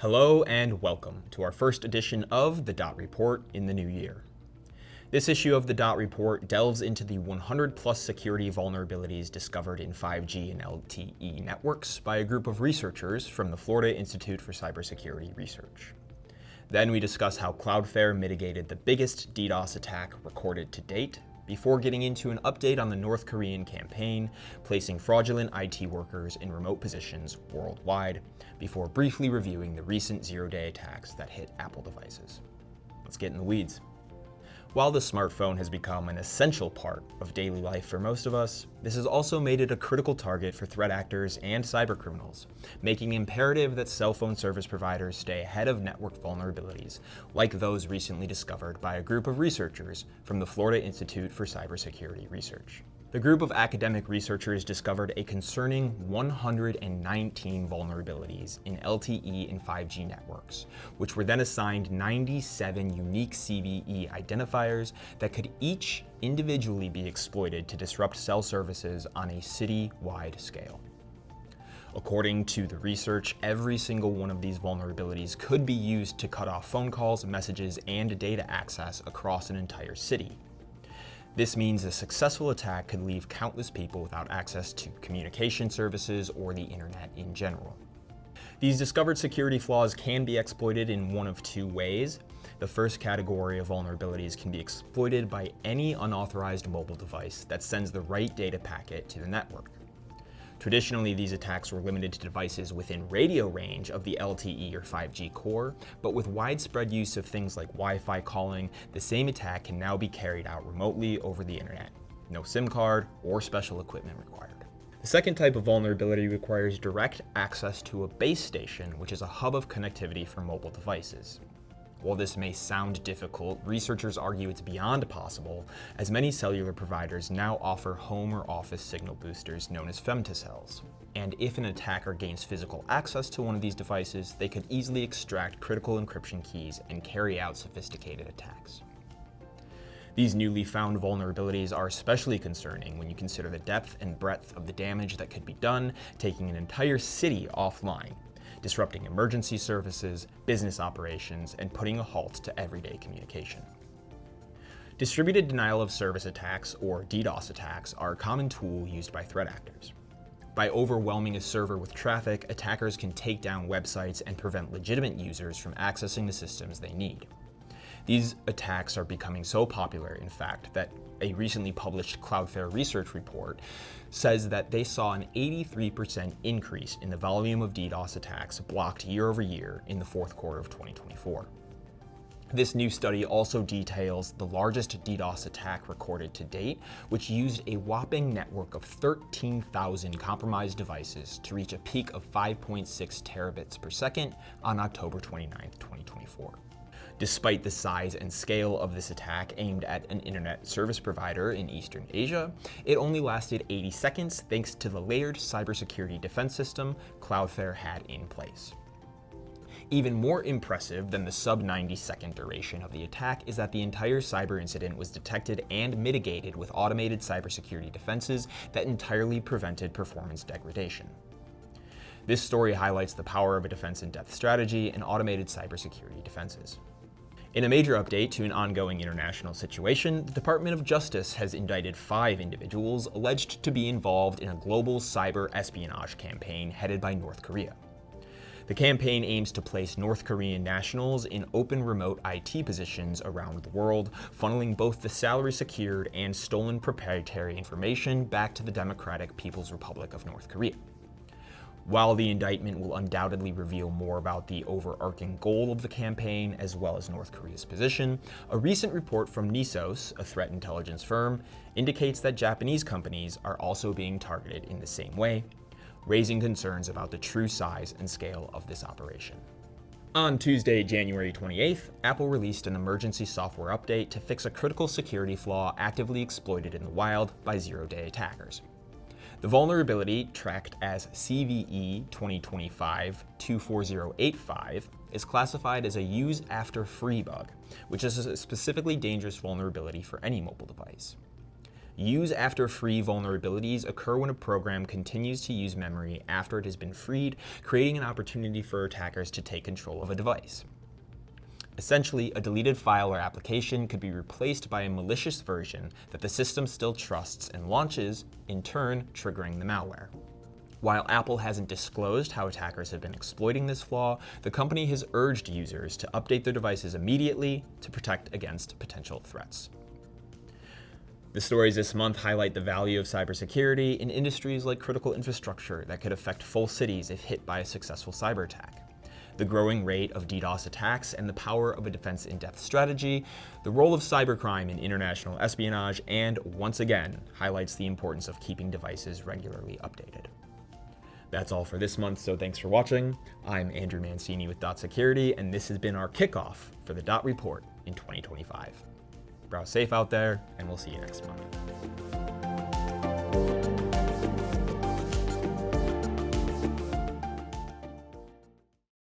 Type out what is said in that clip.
Hello and welcome to our first edition of the Dot Report in the new year. This issue of the Dot Report delves into the 100+ security vulnerabilities discovered in 5G and LTE networks by a group of researchers from the Florida Institute for Cybersecurity Research. Then we discuss how Cloudflare mitigated the biggest DDoS attack recorded to date, before getting into an update on the North Korean campaign, placing fraudulent IT workers in remote positions worldwide, before briefly reviewing the recent zero-day attacks that hit Apple devices. Let's get in the weeds. While the smartphone has become an essential part of daily life for most of us, this has also made it a critical target for threat actors and cybercriminals, making it imperative that cell phone service providers stay ahead of network vulnerabilities, like those recently discovered by a group of researchers from the Florida Institute for Cybersecurity Research. The group of academic researchers discovered a concerning 119 vulnerabilities in LTE and 5G networks, which were then assigned 97 unique CVE identifiers that could each individually be exploited to disrupt cell services on a city-wide scale. According to the research, every single one of these vulnerabilities could be used to cut off phone calls, messages, and data access across an entire city. This means a successful attack could leave countless people without access to communication services or the internet in general. These discovered security flaws can be exploited in one of two ways. The first category of vulnerabilities can be exploited by any unauthorized mobile device that sends the right data packet to the network. Traditionally, these attacks were limited to devices within radio range of the LTE or 5G core, but with widespread use of things like Wi-Fi calling, the same attack can now be carried out remotely over the internet. No SIM card or special equipment required. The second type of vulnerability requires direct access to a base station, which is a hub of connectivity for mobile devices. While this may sound difficult, researchers argue it's beyond possible, as many cellular providers now offer home or office signal boosters known as femtocells. And if an attacker gains physical access to one of these devices, they could easily extract critical encryption keys and carry out sophisticated attacks. These newly found vulnerabilities are especially concerning when you consider the depth and breadth of the damage that could be done, taking an entire city offline, disrupting emergency services, business operations, and putting a halt to everyday communication. Distributed denial of service attacks, or DDoS attacks, are a common tool used by threat actors. By overwhelming a server with traffic, attackers can take down websites and prevent legitimate users from accessing the systems they need. These attacks are becoming so popular, in fact, that a recently published Cloudflare research report says that they saw an 83% increase in the volume of DDoS attacks blocked year over year in the fourth quarter of 2024. This new study also details the largest DDoS attack recorded to date, which used a whopping network of 13,000 compromised devices to reach a peak of 5.6 terabits per second on October 29, 2024. Despite the size and scale of this attack aimed at an internet service provider in Eastern Asia, it only lasted 80 seconds thanks to the layered cybersecurity defense system Cloudflare had in place. Even more impressive than the sub-90-second duration of the attack is that the entire cyber incident was detected and mitigated with automated cybersecurity defenses that entirely prevented performance degradation. This story highlights the power of a defense-in-depth strategy and automated cybersecurity defenses. In a major update to an ongoing international situation, the Department of Justice has indicted 5 individuals alleged to be involved in a global cyber espionage campaign headed by North Korea. The campaign aims to place North Korean nationals in open remote IT positions around the world, funneling both the salary-secured and stolen proprietary information back to the Democratic People's Republic of North Korea. While the indictment will undoubtedly reveal more about the overarching goal of the campaign as well as North Korea's position, a recent report from Nisos, a threat intelligence firm, indicates that Japanese companies are also being targeted in the same way, raising concerns about the true size and scale of this operation. On Tuesday, January 28th, Apple released an emergency software update to fix a critical security flaw actively exploited in the wild by zero-day attackers. The vulnerability, tracked as CVE 2025-24085, is classified as a use after free bug, which is a specifically dangerous vulnerability for any mobile device. Use after free vulnerabilities occur when a program continues to use memory after it has been freed, creating an opportunity for attackers to take control of a device. Essentially, a deleted file or application could be replaced by a malicious version that the system still trusts and launches, in turn triggering the malware. While Apple hasn't disclosed how attackers have been exploiting this flaw, the company has urged users to update their devices immediately to protect against potential threats. The stories this month highlight the value of cybersecurity in industries like critical infrastructure that could affect full cities if hit by a successful cyber attack. The growing rate of DDoS attacks and the power of a defense-in-depth strategy, the role of cybercrime in international espionage, and once again, highlights the importance of keeping devices regularly updated. That's all for this month, so thanks for watching. I'm Andrew Mancini with .security, and this has been our kickoff for the Report in 2025. Browse safe out there, and we'll see you next month.